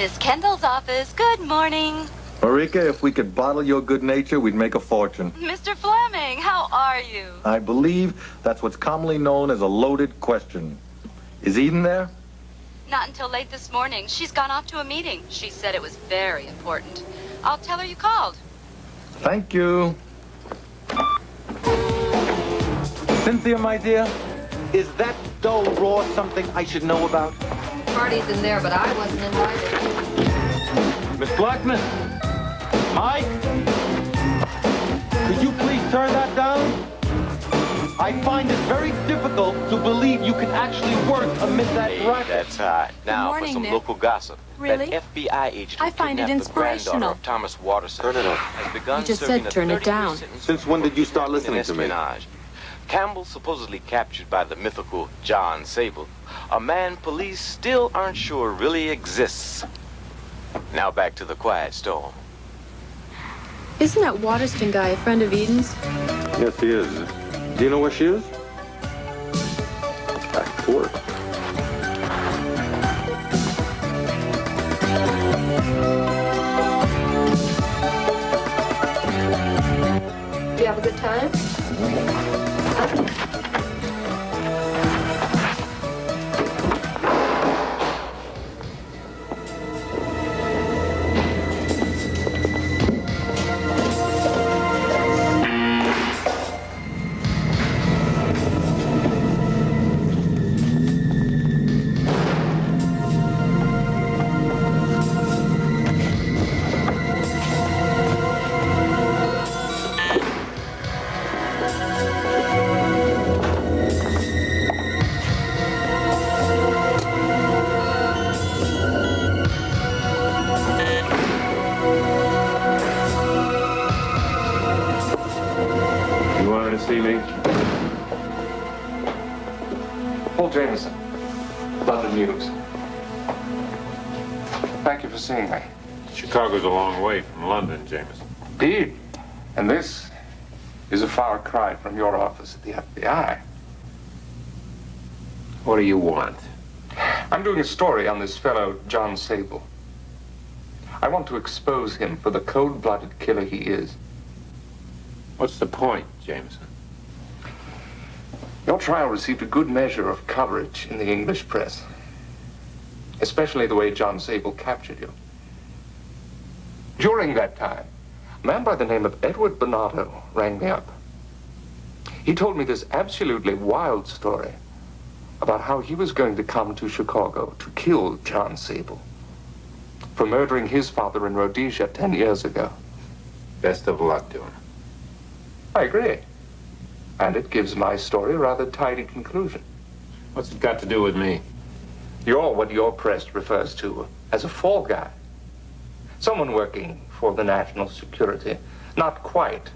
Miss Kendall's office. Good morning. Marika, if we could bottle your good nature, we'd make a fortune. Mr. Fleming, how are you? I believe that's what's commonly known as a loaded question. Is Eden there? Not until late this morning. She's gone off to a meeting. She said it was very important. I'll tell her you called. Thank you. Cynthia, my dear, is that dull raw something I should know about? Party's in there, but I wasn't invited. Miss Blackman? Mike? Could you please turn that down? I find it very difficult to believe you can actually work amid that racket. That's hot. Now morning, for some Nick. local gossip. Really? That FBI agent I find it kidnapped the granddaughter inspirational. of Thomas Watterson Turn it up. has begun You just serving said a turn it 30-year down. sentence Since for when did you start kidnapping listening and to me? espionage. Campbell supposedly captured by the mythical John Sable, a man police still aren't sure really exists. Now back to the quiet storm. Isn't that Waterston guy a friend of Eden's? Yes, he is. Do you know where she is? Back to work. Did you have a good time? You wanted to see me? Paul Jameson, London News. Thank you for seeing me. Chicago's a long way from London, Jameson. Indeed. And this is a far cry from your office at the FBI. What do you want? I'm doing a story on this fellow, John Sable. I want to expose him for the cold-blooded killer he is. What's the point, Jameson? Your trial received a good measure of coverage in the English press, especially the way John Sable captured you. During that time, a man by the name of Edward Bonato rang me up. He told me this absolutely wild story about how he was going to come to Chicago to kill John Sable for murdering his father in Rhodesia 10 years ago. Best of luck to him. I agree. And it gives my story a rather tidy conclusion. What's it got to do with me? You're what your press refers to as a fall guy. Someone working for the national security, not quite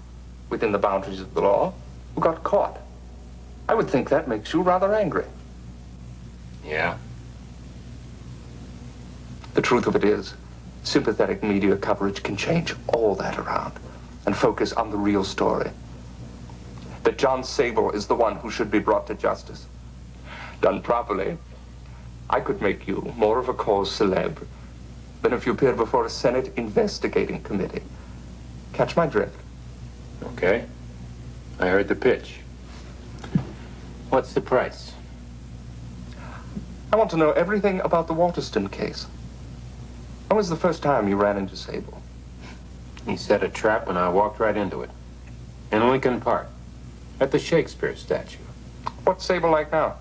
within the boundaries of the law, who got caught. I would think that makes you rather angry. Yeah? The truth of it is, sympathetic media coverage can change all that around and focus on the real story. That John Sable is the one who should be brought to justice. Done properly, I could make you more of a cause célèbre than if you appeared before a Senate investigating committee. Catch my drift? Okay. I heard the pitch. What's the price? I want to know everything about the Waterston case. When was the first time you ran into Sable? He set a trap and I walked right into it. In Lincoln Park. At the Shakespeare statue. What's Sable like now?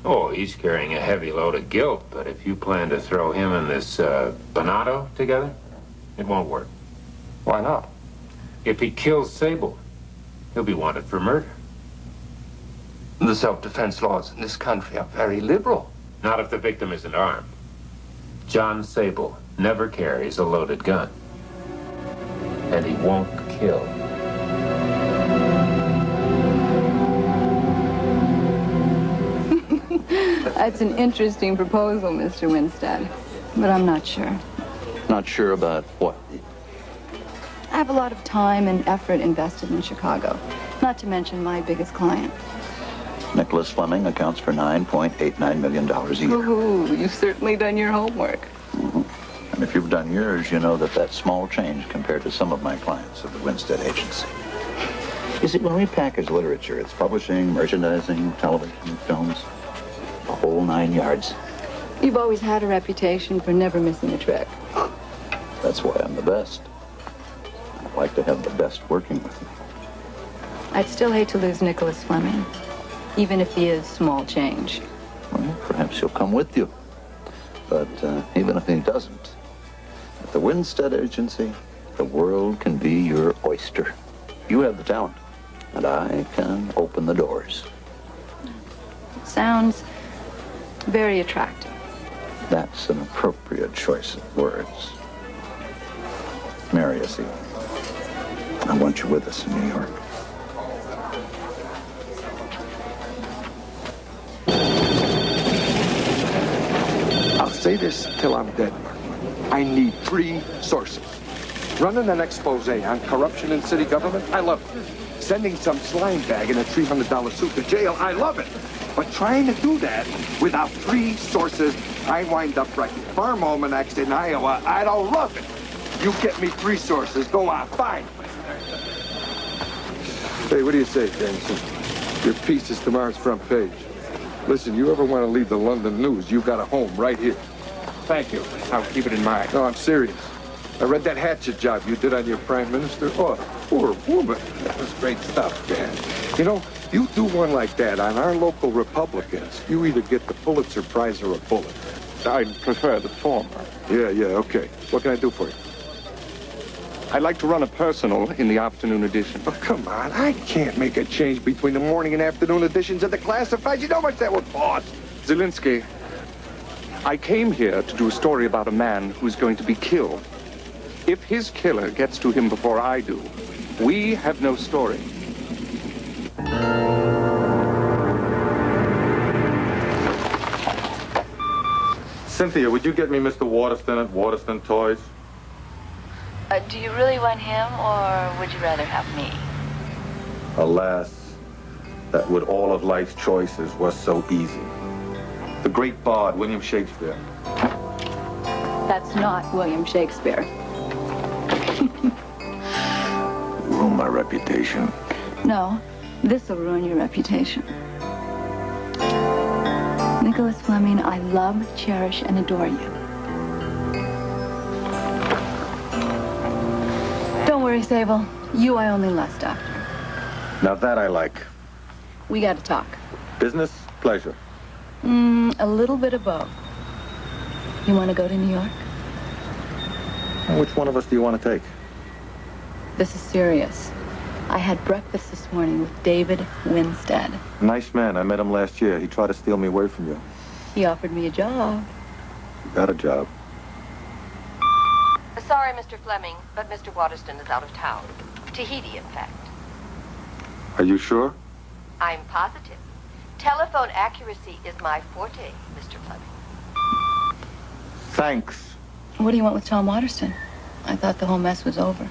Oh, he's carrying a heavy load of guilt, but if you plan to throw him and this, Bonato together, it won't work. Why not? If he kills Sable, he'll be wanted for murder. The self-defense laws in this country are very liberal. Not if the victim isn't armed. John Sable never carries a loaded gun. And he won't kill. That's an interesting proposal, Mr. Winstead, but I'm not sure. Not sure about what? I have a lot of time and effort invested in Chicago, not to mention my biggest client. Nicholas Fleming accounts for $9.89 million a year. Ooh, you've certainly done your homework. Mm-hmm. If you've done yours, you know that that's small change compared to some of my clients of the Winstead Agency. You see, when we package literature, it's publishing, merchandising, television, films, the whole 9 yards. You've always had a reputation for never missing a trick. That's why I'm the best. I'd like to have the best working with me. I'd still hate to lose Nicholas Fleming, even if he is small change. Well, perhaps he'll come with you. But even if he doesn't, at the Winstead Agency, the world can be your oyster. You have the talent, and I can open the doors. Sounds very attractive. That's an appropriate choice of words. Marry us, Eve. I want you with us in New York. I'll say this till I'm dead. I need 3 sources. Running an expose on corruption in city government, I love it. Sending some slime bag in a $300 suit to jail, I love it. But trying to do that without 3 sources, I wind up writing farm almanacs in Iowa. I don't love it. You get me 3 sources. Go on, fine. Hey, what do you say, Jameson? Your piece is tomorrow's front page. Listen, you ever want to leave the London News, you've got a home right here. Thank you. I'll keep it in mind. No, I'm serious. I read that hatchet job you did on your prime minister. Oh, poor woman. That was great stuff, Dan. You know, you do one like that on our local Republicans, you either get the Pulitzer Prize or a bullet. I'd prefer the former. Yeah, okay. What can I do for you? I'd like to run a personal in the afternoon edition. Oh, come on. I can't make a change between the morning and afternoon editions of the classifieds. You know how much that would cost. Zielinski, I came here to do a story about a man who's going to be killed. If his killer gets to him before I do, we have no story. Cynthia, would you get me Mr. Waterston at Waterston Toys? Do you really want him, or would you rather have me? Alas, that with all of life's choices was so easy. The great bard, William Shakespeare. That's not William Shakespeare. Ruin my reputation. No, this'll ruin your reputation. Nicholas Fleming, I love, cherish, and adore you. Don't worry, Sable. You I only lust after. Now that I like. We gotta talk. Business, pleasure. A little bit of both. You want to go to New York? Which one of us do you want to take? This is serious. I had breakfast this morning with David Winstead. Nice man. I met him last year. He tried to steal me away from you. He offered me a job. You got a job. Sorry, Mr. Fleming, but Mr. Waterston is out of town. Tahiti, in fact. Are you sure? I'm positive. Telephone accuracy is my forte, Mr. Fleming. Thanks. What do you want with Tom Waterston? I thought the whole mess was over.